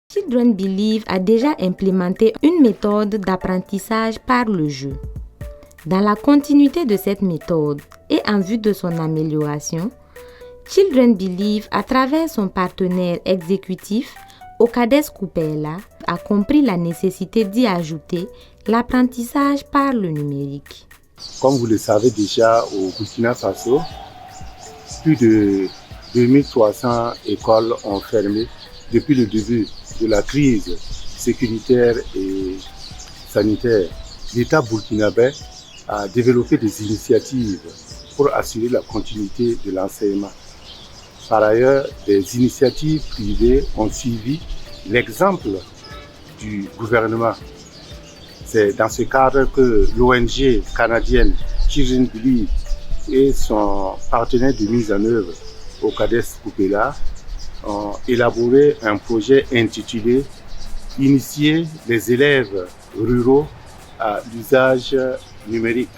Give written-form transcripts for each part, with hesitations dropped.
Children Believe a déjà implémenté une méthode d'apprentissage par le jeu. Dans la continuité de cette méthode et en vue de son amélioration, Children Believe, à travers son partenaire exécutif, Okades Kupela, a compris la nécessité d'y ajouter l'apprentissage par le numérique. Comme vous le savez déjà, au Burkina Faso, plus de 2300 écoles ont fermé depuis le début de la crise sécuritaire et sanitaire. L'État burkinabé a développé des initiatives pour assurer la continuité de l'enseignement. Par ailleurs, des initiatives privées ont suivi l'exemple du gouvernement. C'est dans ce cadre que l'ONG canadienne Children Believe et son partenaire de mise en œuvre, Okades Kupela, ont élaboré un projet intitulé « Initier les élèves ruraux à l'usage numérique ».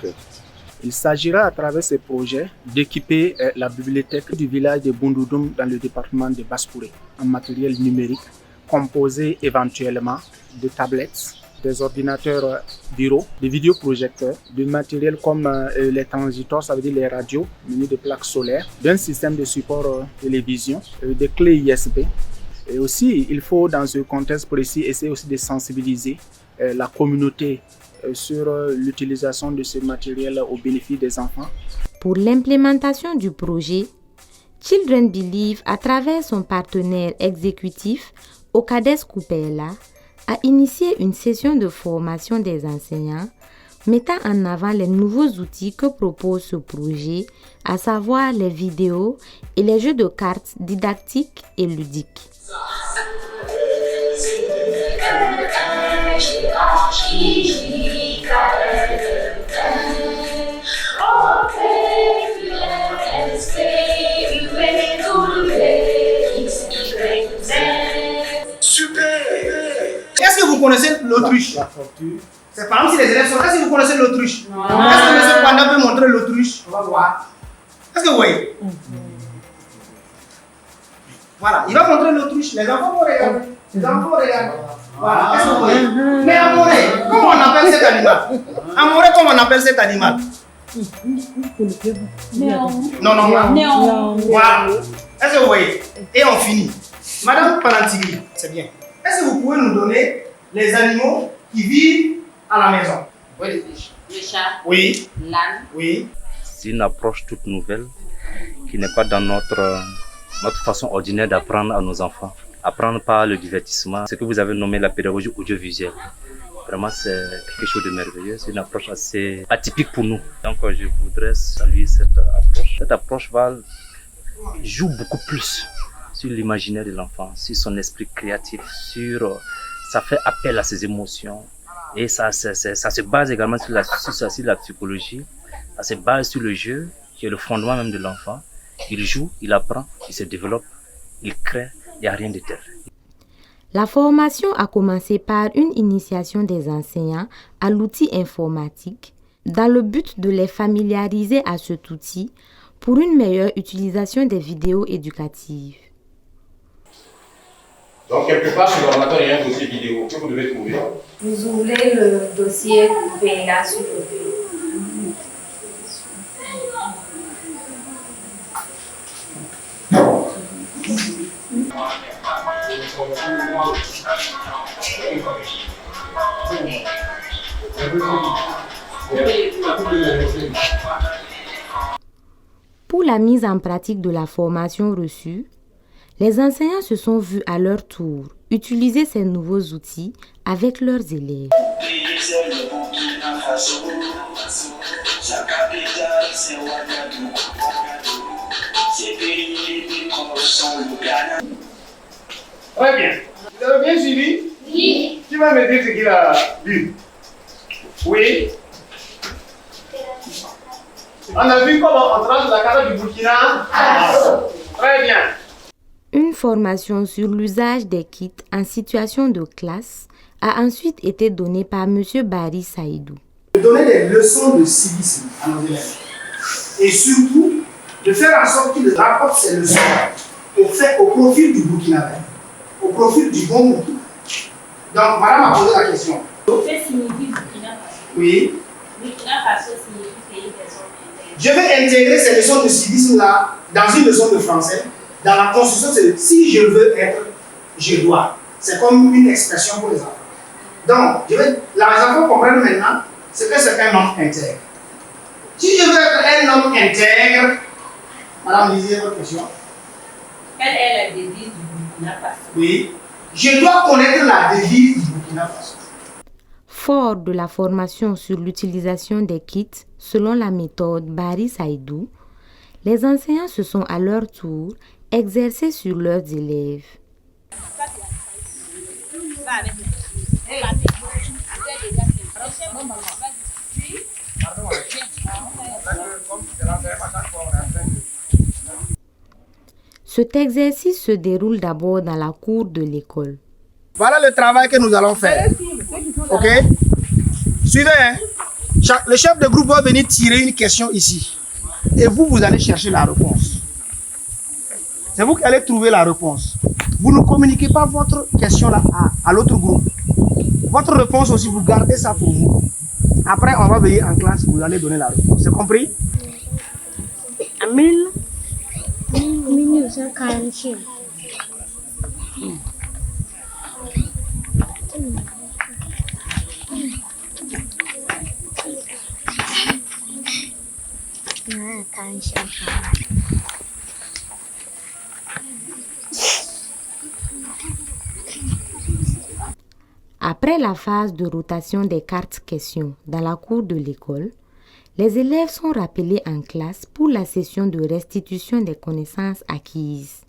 Il s'agira à travers ce projet d'équiper la bibliothèque du village de Bundoudoum dans le département de Basse-Fouré en matériel numérique composé éventuellement de tablettes, des ordinateurs bureaux, des vidéoprojecteurs, du matériel comme les transistors, ça veut dire les radios munis de plaques solaires, d'un système de support télévision, des clés USB. Et aussi, il faut dans ce contexte précis essayer aussi de sensibiliser la communauté sur l'utilisation de ce matériel au bénéfice des enfants. Pour l'implémentation du projet, Children Believe, à travers son partenaire exécutif, Okades Kupela, a initié une session de formation des enseignants mettant en avant les nouveaux outils que propose ce projet, à savoir les vidéos et les jeux de cartes didactiques et ludiques. Est-ce que vous connaissez l'autruche? C'est par exemple si les élèves sont là, est-ce que vous connaissez l'autruche? Est-ce que M. Panda peut montrer l'autruche? On va voir. Est-ce que vous voyez? Voilà, il va montrer l'autruche. Les enfants vont regarder. Les enfants vont regarder. Voilà, est-ce que vous voyez? Mais Amoré, comment on appelle cet animal? Amoré, comment on appelle cet animal? Non. Voilà. Est-ce que vous voyez? Et on finit. Madame Panantigui, c'est bien. Est-ce que vous pouvez nous donner les animaux qui vivent à la maison? Oui, le chat, oui, l'âne. Oui. C'est une approche toute nouvelle qui n'est pas dans notre façon ordinaire d'apprendre à nos enfants. Apprendre par le divertissement, ce que vous avez nommé la pédagogie audiovisuelle. Vraiment, c'est quelque chose de merveilleux. C'est une approche assez atypique pour nous. Donc, je voudrais saluer cette approche. Cette approche joue beaucoup plus sur l'imaginaire de l'enfant, sur son esprit créatif, ça fait appel à ses émotions. Et ça se base également sur la psychologie, ça se base sur le jeu, qui est le fondement même de l'enfant. Il joue, il apprend, il se développe, il crée, il n'y a rien de tel. La formation a commencé par une initiation des enseignants à l'outil informatique dans le but de les familiariser à cet outil pour une meilleure utilisation des vidéos éducatives. Donc, quelque part sur l'ordinateur, il y a un dossier vidéo que vous devez trouver. Vous ouvrez le dossier VLA sur le vidéo. Pour la mise en pratique de la formation reçue, les enseignants se sont vus à leur tour utiliser ces nouveaux outils avec leurs élèves. Très bien. Vous avez bien suivi? Oui. Qui va me dire ce qu'il a vu? Oui. On a vu comment on trace la carte du Burkina Faso. Très bien. Une formation sur l'usage des kits en situation de classe a ensuite été donné par M. Barry Saïdou. De donner des leçons de civisme à nos élèves. Et surtout, de faire en sorte qu'ils rapportent ces leçons au profil du Burkinabé, au profil du bon Burkina. Donc, madame a posé la question. Que signifie Burkina Faso? Oui. Burkina Faso signifie pays des hommes intègres. Je vais intégrer ces leçons de civisme-là dans une leçon de français. Dans la constitution, c'est si je veux être, je dois. C'est comme une expression pour les enfants. Donc, les enfants comprennent maintenant ce que c'est qu'un homme intègre. Si je veux être un homme intègre, madame, lisez votre question. Quelle est la devise du Burkina Faso? Oui. Je dois connaître la devise du Burkina Faso. Fort de la formation sur l'utilisation des kits selon la méthode Barry Saïdou, les enseignants se sont à leur tour exercés sur leurs élèves. Cet exercice se déroule d'abord dans la cour de l'école. Voilà le travail que nous allons faire. Ok? Suivez. Hein? Le chef de groupe va venir tirer une question ici. Et vous allez chercher la réponse. C'est vous qui allez trouver la réponse. Vous ne communiquez pas votre question là à l'autre groupe. Votre réponse aussi, vous gardez ça pour vous. Après, on va venir en classe, vous allez donner la réponse. C'est compris? En 1945. Après la phase de rotation des cartes questions dans la cour de l'école, les élèves sont rappelés en classe pour la session de restitution des connaissances acquises.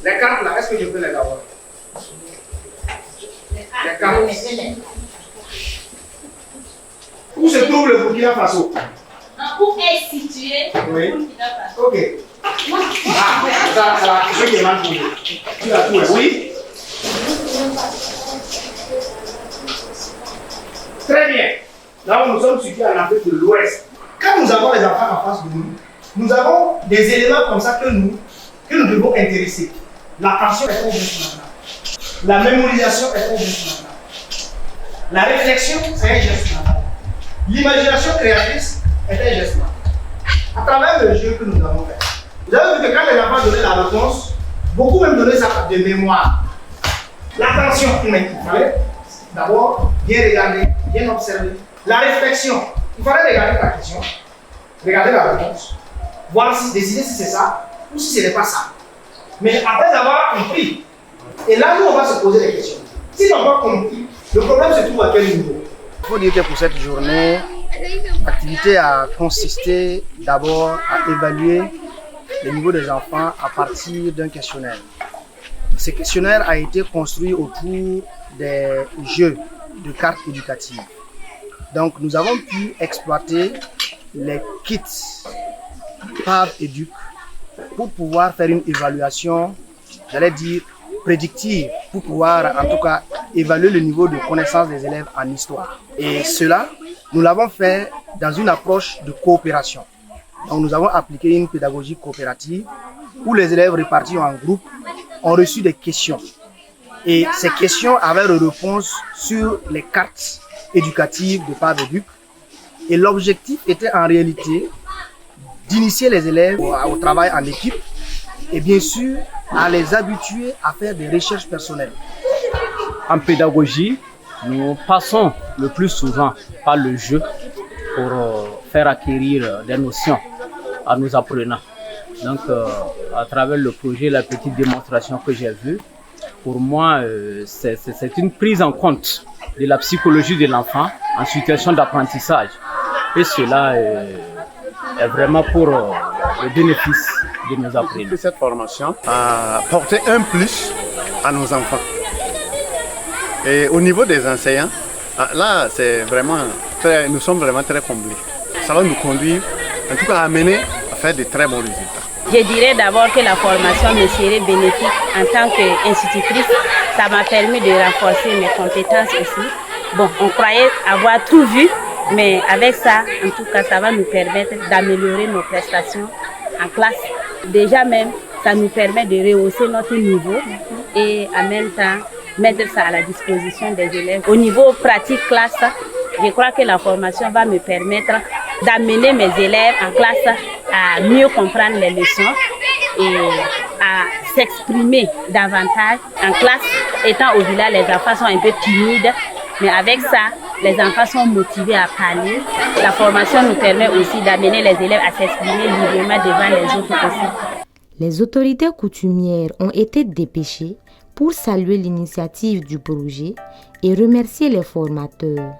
Les cartes là, est-ce que je peux les avoir? Les cartes. Où se trouve le Burkina Faso? Où est situé le Burkina Faso? Ok. Ah, c'est la question qui est mal posée. Tu l'as trouvé, oui? Très bien. Là où nous sommes situés en Afrique de l'Ouest. Quand nous avons les enfants en face de nous, nous avons des éléments comme ça que nous devons intéresser. L'attention est très geste maintenant. La mémorisation est très geste maintenant. La réflexion, c'est un geste maintenant. L'imagination créatrice est un geste maintenant. À travers le jeu que nous avons fait. Vous avez vu que quand les enfants donnaient la réponse, beaucoup même donnaient ça de mémoire. L'attention, il fallait d'abord bien regarder, bien observer. La réflexion, il fallait regarder la question, regarder la réponse, voir si décider si c'est ça ou si ce n'est pas ça. Mais après avoir compris, et là nous on va se poser des questions. Si on n'a pas compris, le problème se trouve à quel niveau? Il faut dire que pour cette journée, l'activité a consisté d'abord à évaluer le niveau des enfants à partir d'un questionnaire. Ce questionnaire a été construit autour des jeux de cartes éducatives. Donc nous avons pu exploiter les kits PAV Éduc pour pouvoir faire une évaluation, j'allais dire prédictive, pour pouvoir en tout cas évaluer le niveau de connaissance des élèves en histoire. Et cela, nous l'avons fait dans une approche de coopération. Donc nous avons appliqué une pédagogie coopérative où les élèves répartis en groupes ont reçu des questions. Et ces questions avaient des réponses sur les cartes éducatives de PAV Éduc. Et l'objectif était en réalité d'initier les élèves au travail en équipe et bien sûr à les habituer à faire des recherches personnelles. En pédagogie, nous passons le plus souvent par le jeu pour faire acquérir des notions à nos apprenants. Donc, à travers le projet, la petite démonstration que j'ai vue, pour moi, c'est une prise en compte de la psychologie de l'enfant en situation d'apprentissage. Et cela est vraiment pour le bénéfice de nos apprenants. Cette formation a porté un plus à nos enfants. Et au niveau des enseignants, là, nous sommes vraiment très comblés. Ça va nous conduire, en tout cas, à mener à faire de très bons résultats. Je dirais d'abord que la formation me serait bénéfique en tant qu'institutrice. Ça m'a permis de renforcer mes compétences aussi. Bon, on croyait avoir tout vu, mais avec ça, en tout cas, ça va nous permettre d'améliorer nos prestations en classe. Déjà même, ça nous permet de rehausser notre niveau et en même temps, mettre ça à la disposition des élèves. Au niveau pratique classe, je crois que la formation va me permettre d'amener mes élèves en classe à mieux comprendre les leçons et à s'exprimer davantage. En classe, étant au village, les enfants sont un peu timides, mais avec ça, les enfants sont motivés à parler. La formation nous permet aussi d'amener les élèves à s'exprimer librement devant les autres aussi. Les autorités coutumières ont été dépêchées pour saluer l'initiative du projet et remercier les formateurs.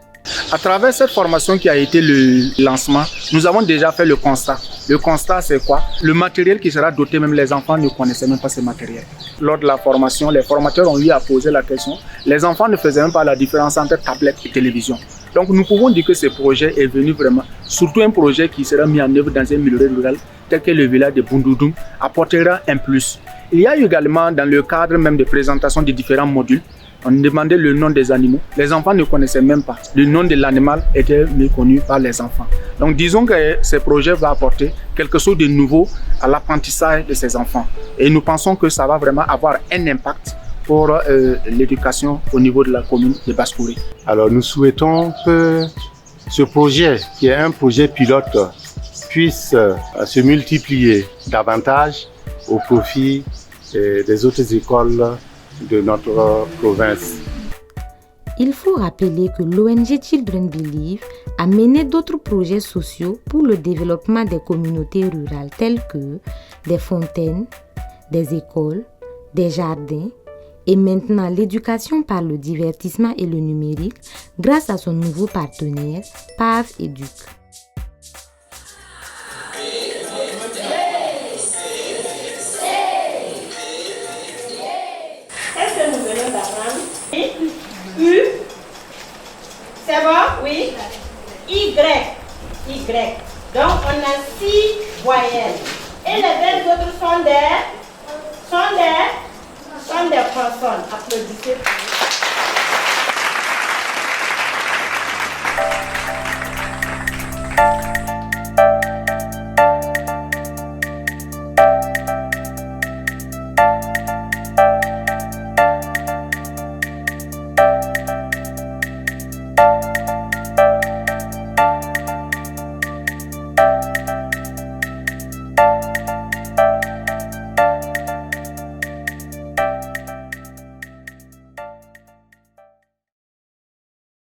À travers cette formation qui a été le lancement, nous avons déjà fait le constat. Le constat, c'est quoi? Le matériel qui sera doté, même les enfants ne connaissaient même pas ce matériel. Lors de la formation, les formateurs ont eu à poser la question. Les enfants ne faisaient même pas la différence entre tablette et télévision. Donc nous pouvons dire que ce projet est venu vraiment, surtout un projet qui sera mis en œuvre dans un milieu rural tel que le village de Bundudum, apportera un plus. Il y a également dans le cadre même de présentation des différents modules, on demandait le nom des animaux. Les enfants ne connaissaient même pas. Le nom de l'animal était méconnu par les enfants. Donc disons que ce projet va apporter quelque chose de nouveau à l'apprentissage de ces enfants. Et nous pensons que ça va vraiment avoir un impact pour l'éducation au niveau de la commune de Basse-Kouré. Alors nous souhaitons que ce projet, qui est un projet pilote, puisse se multiplier davantage au profit des autres écoles de notre province. Il faut rappeler que l'ONG Children Believe a mené d'autres projets sociaux pour le développement des communautés rurales tels que des fontaines, des écoles, des jardins et maintenant l'éducation par le divertissement et le numérique grâce à son nouveau partenaire, PAV Éduc. U, c'est bon? Oui. Y. Donc on a 6 voyelles. Et les 2 autres sont des consonnes. Applaudissez.